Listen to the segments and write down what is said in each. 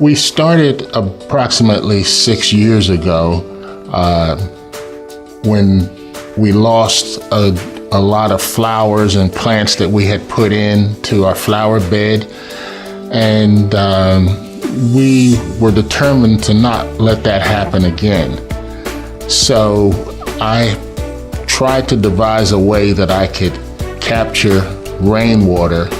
We started approximately 6 years ago when we lost a lot of flowers and plants that we had put into our flower bed, and we were determined to not let that happen again. So I tried to devise a way that I could capture rainwater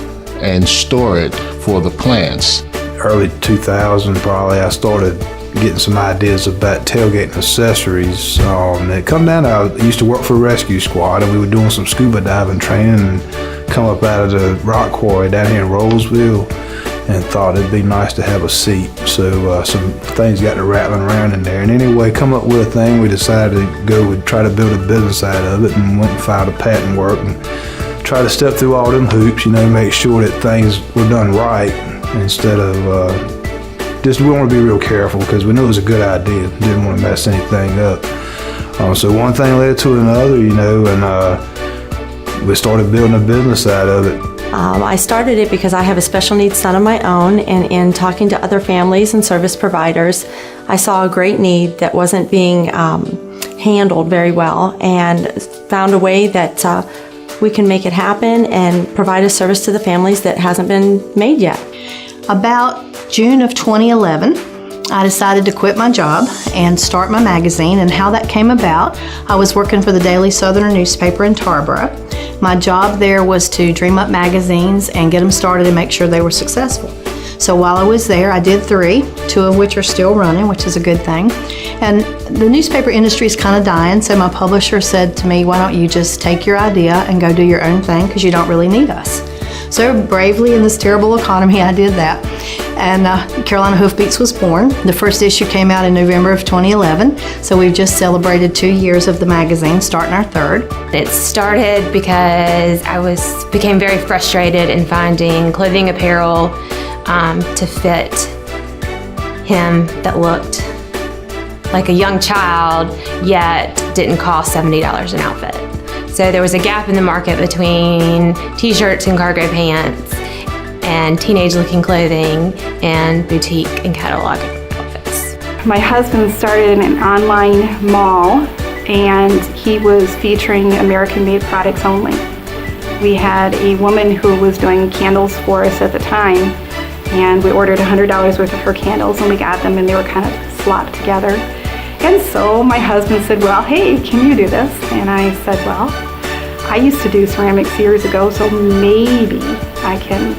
and store it for the plants. Early 2000 probably, I started getting some ideas about tailgating accessories. It come down to, I used to work for a rescue squad, and we were doing some scuba diving training and come up out of the rock quarry down here in Rollsville, and thought it'd be nice to have a seat. So some things got to rattling around in there. And anyway, come up with a thing, we decided to go and try to build a business out of it, and went and filed a patent work and try to step through all them hoops, make sure that things were done right, instead of we want to be real careful because we knew it was a good idea. Didn't want to mess anything up. So one thing led to another, and we started building a business out of it. I started it because I have a special needs son of my own, and in talking to other families and service providers, I saw a great need that wasn't being handled very well, and found a way that we can make it happen and provide a service to the families that hasn't been made yet. About June of 2011, I decided to quit my job and start my magazine. And how that came about, I was working for the Daily Southerner newspaper in Tarboro. My job there was to dream up magazines and get them started and make sure they were successful. So while I was there, I did 3, 2 of which are still running, which is a good thing. And the newspaper industry is kind of dying, so my publisher said to me, why don't you just take your idea and go do your own thing, because you don't really need us. So bravely, in this terrible economy, I did that. And Carolina Hoofbeats was born. The first issue came out in November of 2011, so we've just celebrated 2 years of the magazine, starting our 3rd. It started because I became very frustrated in finding clothing apparel to fit him that looked like a young child, yet didn't cost $70 an outfit. So there was a gap in the market between t-shirts and cargo pants and teenage-looking clothing and boutique and catalog outfits. My husband started an online mall, and he was featuring American-made products only. We had a woman who was doing candles for us at the time, and we ordered $100 worth of her candles, and we got them, and they were kind of slopped together. And so my husband said, well, hey, can you do this? And I said, well, I used to do ceramics years ago, so maybe I can,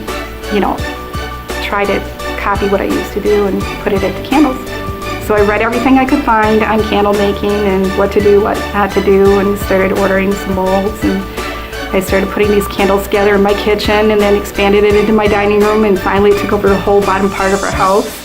try to copy what I used to do and put it into candles. So I read everything I could find on candle making and what to do, what not to do, and started ordering some molds. And I started putting these candles together in my kitchen, and then expanded it into my dining room, and finally took over the whole bottom part of our house.